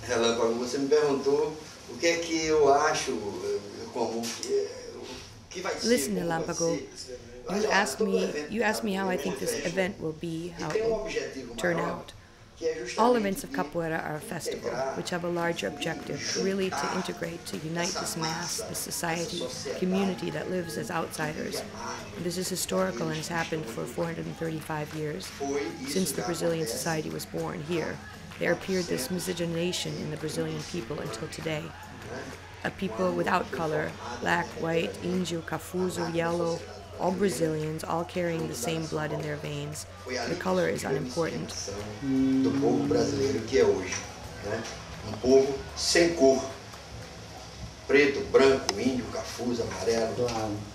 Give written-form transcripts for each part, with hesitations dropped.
Relâmpago, você me perguntou o que é que eu acho como que vai ser. Listen, Relâmpago, you asked me how I think this event will be, how it will turn out. All events of capoeira are a festival, which have a larger objective, really to integrate, to unite this mass, this society, community that lives as outsiders. And this is historical and has happened for 435 years, since the Brazilian society was born here. There appeared this miscegenation in the Brazilian people until today. A people without color, black, white, índio, cafuso, yellow, all Brazilians, all carrying the same blood in their veins. The color is unimportant. Do povo brasileiro que é hoje, né? Povo sem cor. Preto, branco, índio, cafuso, amarelo,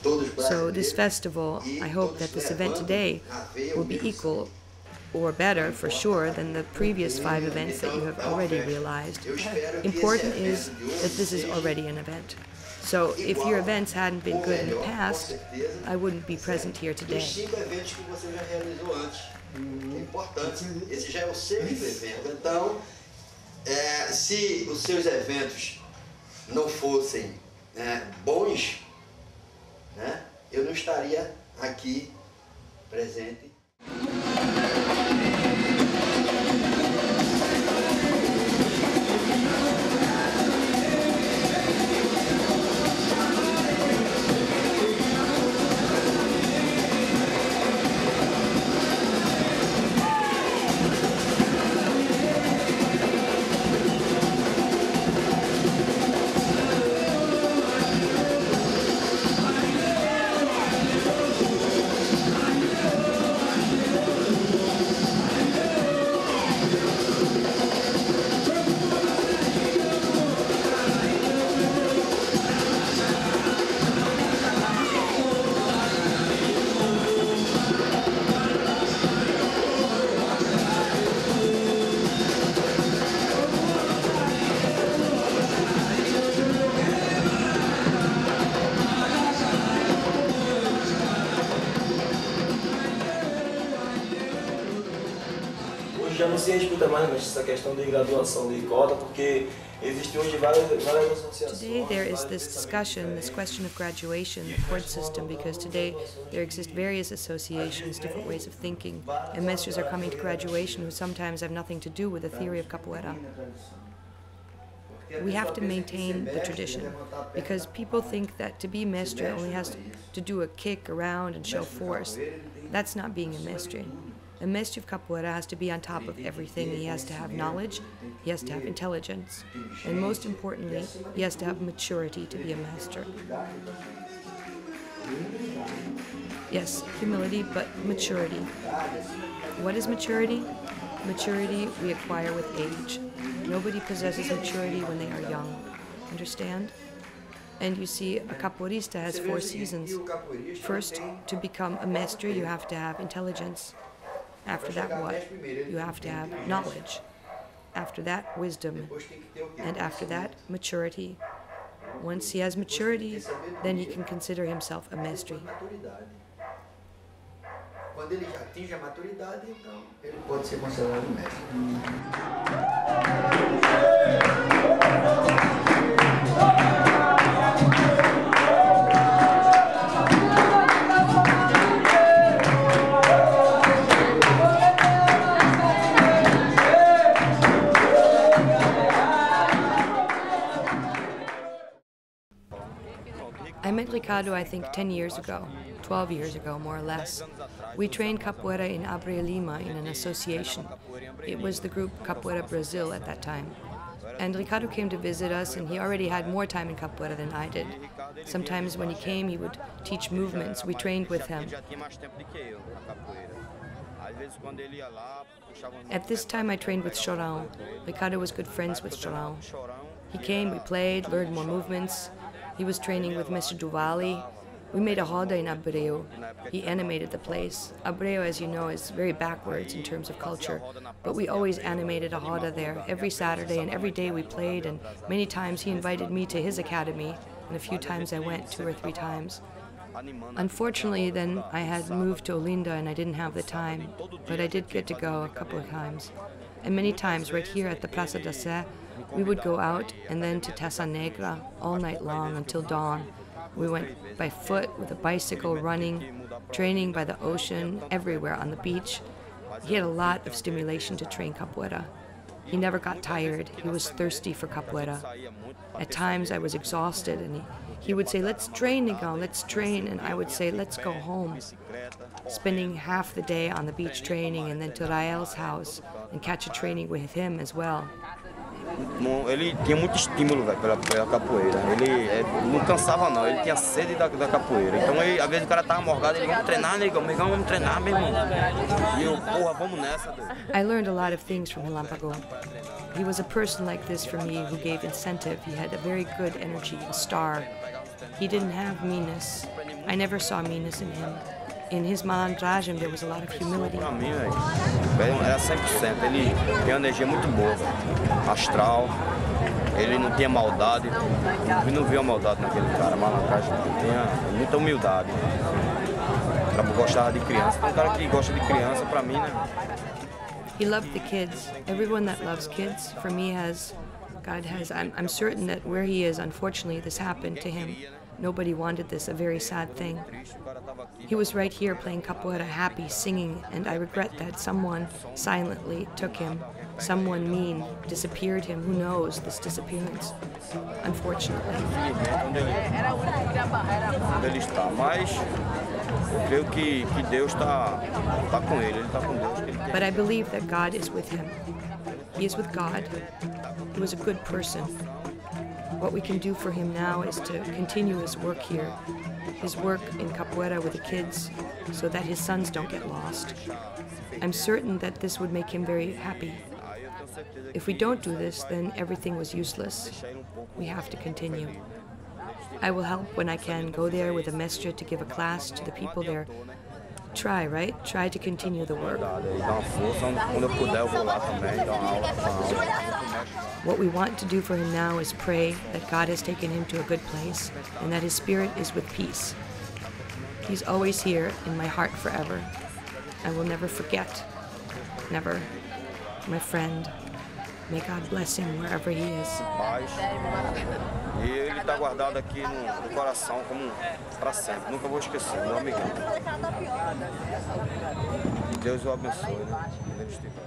todos brasileiros. So this festival, I hope that this event today will be equal or better for sure than the previous 5 events that you have already realized. Important is that this is already an event. So if your events hadn't been good in the past, I wouldn't be present here today. Esse já é o 6º evento. Então, se os seus eventos não fossem bons, né, eu não estaria aqui presente. Já não se disputa mais essa questão de graduação de cota, porque existe hoje várias associações. Today there is this discussion, this question of graduation, the court system, because today there exist various associations, different ways of thinking, and masters are coming to graduation who sometimes have nothing to do with the theory of capoeira. We have to maintain the tradition, because people think that to be mestre only has to do a kick around and show force. That's not being a mestre. A mestre of capoeira has to be on top of everything. He has to have knowledge, he has to have intelligence, and most importantly, he has to have maturity to be a master. Yes, humility, but maturity. What is maturity? Maturity we acquire with age. Nobody possesses maturity when they are young. Understand? And you see, a capoeirista has 4 seasons. First, to become a mestre, you have to have intelligence. After that, what? You have to have knowledge. After that, wisdom. And after that, maturity. Once he has maturity, then he can consider himself a mestre. Quando ele já atinge a maturidade, então ele pode ser considerado mestre. I met Ricardo, I think, 10 years ago, 12 years ago, more or less. We trained capoeira in Abreu Lima in an association. It was the group Capoeira Brazil at that time. And Ricardo came to visit us, and he already had more time in capoeira than I did. Sometimes when he came, he would teach movements. We trained with him. At this time, I trained with Chorão. Ricardo was good friends with Chorão. He came, we played, learned more movements. He was training with Mr. Duvali. We made a roda in Abreu. He animated the place. Abreu, as you know, is very backwards in terms of culture, but we always animated a roda there. Every Saturday and every day we played, and many times he invited me to his academy, and a few times I went, 2 or 3 times. Unfortunately, then I had moved to Olinda and I didn't have the time, but I did get to go a couple of times. And many times right here at the Praça da Sé, we would go out and then to Terra Negra all night long until dawn. We went by foot, with a bicycle, running, training by the ocean, everywhere on the beach. He had a lot of stimulation to train capoeira. He never got tired. He was thirsty for capoeira. At times I was exhausted and he would say, "Let's train, Negão, let's train." And I would say, "Let's go home." Spending half the day on the beach training and then to Rael's house and catch a training with him as well. Ele tinha muito estímulo, velho, pela capoeira. Ele não cansava não, ele tinha sede da capoeira. Então, às vezes o cara tava morgado, ele, "Vamos treinar, negão, vamos treinar, meu irmão." E eu, "Porra, vamos nessa." I learned a lot of things from Relâmpago. He was a person like this for me who gave incentive. He had a very good energy, a star. He didn't have meanness. I never saw meanness in him. In his malandragem, there was a lot of humility. Pra mim, velho, era 100%. Ele tem uma energia muito boa, velho. Astral. Ele não tinha maldade. Eu não vi a maldade naquele cara. Malandragem, ele tinha muita humildade. O cara gostava de criança. Tem um cara que gosta de criança, pra mim, né? He loved the kids. Everyone that loves kids, for me, I'm certain that where he is, unfortunately, this happened to him. Nobody wanted this, a very sad thing. He was right here playing capoeira, happy, singing, and I regret that someone silently took him. Someone mean disappeared him. Who knows this disappearance? Unfortunately. Onde ele está, mas eu creio que Deus está com ele. Ele está com Deus. But I believe that God is with him. He is with God. He was a good person. What we can do for him now is to continue his work here, his work in capoeira with the kids, so that his sons don't get lost. I'm certain that this would make him very happy. If we don't do this, then everything was useless. We have to continue. I will help when I can, go there with a mestre to give a class to the people there. Try, right? Try to continue the work. What we want to do for him now is pray that God has taken him to a good place and that his spirit is with peace. He's always here in my heart forever. I will never forget. Never. My friend. May God bless him wherever he is. E ele está guardado aqui no coração como para sempre. Nunca vou esquecer, meu amigão. Que Deus o abençoe, né? Onde ele estiver.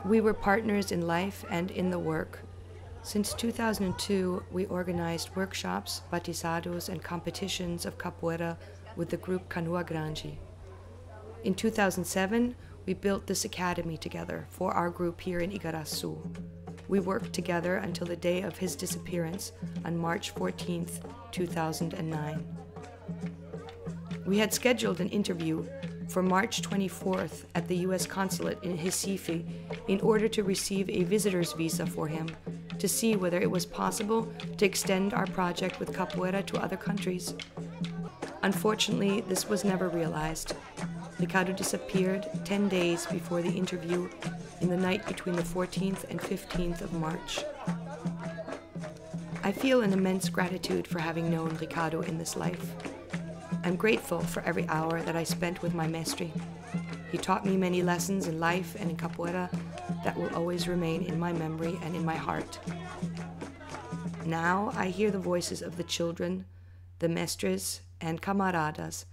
We were partners in life and in the work. Since 2002, we organized workshops, batizados, and competitions of capoeira with the group Canoa Grande. In 2007, we built this academy together for our group here in Igarassu. We worked together until the day of his disappearance on March 14th, 2009. We had scheduled an interview for March 24th at the U.S. consulate in Recife in order to receive a visitor's visa for him to see whether it was possible to extend our project with capoeira to other countries. Unfortunately, this was never realized. Ricardo disappeared 10 days before the interview in the night between the 14th and 15th of March. I feel an immense gratitude for having known Ricardo in this life. I'm grateful for every hour that I spent with my mestre. He taught me many lessons in life and in capoeira that will always remain in my memory and in my heart. Now I hear the voices of the children, the mestres, and camaradas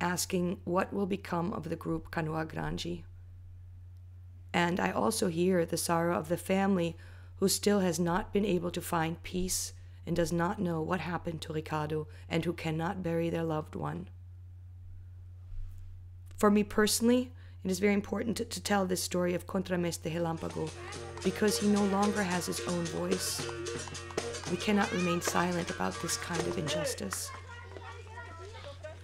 asking what will become of the group Canoa Grande. And I also hear the sorrow of the family who still has not been able to find peace and does not know what happened to Ricardo and who cannot bury their loved one. For me personally, it is very important to tell this story of Contra Mestre Relampâgo because he no longer has his own voice. We cannot remain silent about this kind of injustice.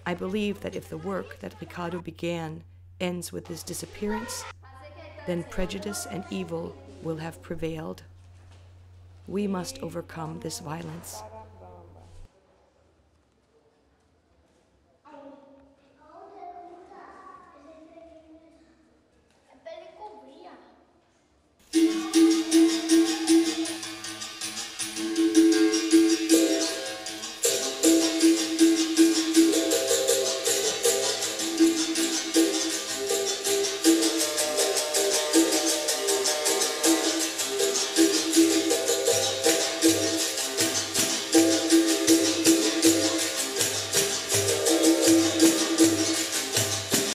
I believe that if the work that Ricardo began ends with his disappearance, then prejudice and evil will have prevailed. We must overcome this violence.